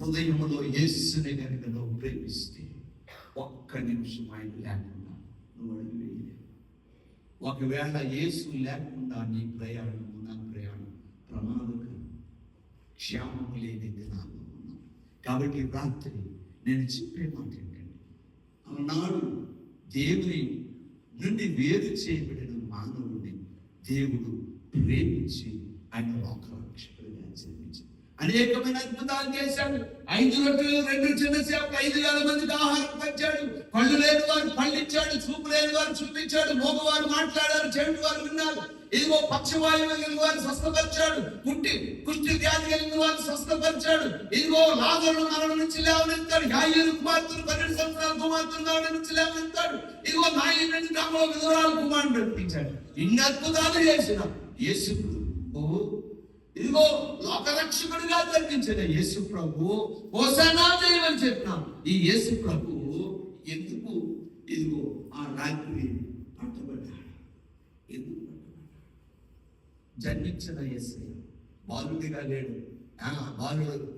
హృదయంలో యేసుని కనుక నువ్వు ప్రేమిస్తే ఒక్క నిమిషం ఆయన లేకుండా నువ్వు అడుగు వేయలేవు. ఒకవేళ యేసు లేకుండా నీ ప్రయాణం, నా ప్రయాణం ప్రమాదకరం, క్షేమం లేని దినాల్లో ఉన్నాం. కాబట్టి రాత్రి నేను చెప్పే మాట ఏంటంటే, ఆనాడు దేవుని నుండి వేరు చేయబడిన మానవుడిని దేవుడు ప్రేమించి ఆయన లోకరక్షకుడిగా జన్మించాడు. అనేకమైన అద్భుతాలు చేశాడు. 5 రొట్టెలు 2 చిన్న చేపలు 5,000 మందికి ఆహారం పంచాడు. కళ్ళు లేని వారు పళ్ళిచ్చాడు, చూపు లేని వారు చూపించాడు, మోగవారు మాట్లాడారు, చెవిటి వారు విన్నారు. ఇదిగో పక్షవాయువు కలిగిన వారు స్వస్థపరిచాడు, కుష్టి వ్యాధి కలిగిన వారు స్వస్థపరిచాడు. ఇదిగో లాజరును మరణం నుంచి లేవనెత్తాడు, యాయీరు కుమార్తెను 12 సంవత్సరాల కుమార్తెను మరణం నుంచి లేవనెత్తాడు. ఇదిగో నాయన గ్రామంలో విధవరాలు కుమారుని నడిపించాడు. ఇన్ని అద్భుతాలు చేసిన యేసు ఇదిగో లోకరక్షకుడిగా జరిగించిన యేసు ప్రభు హోసన్నా చేయమని చెప్పినాం. ఈ యేసు ప్రభు ఎందుకు ఇదిగో ఆ రాత్రి పట్టబడ్డాడు? ఎందుకు పట్టబడ్డాడు? జన్మించిన యేసయ్య బాలుడిగా లేడు. బాలుడు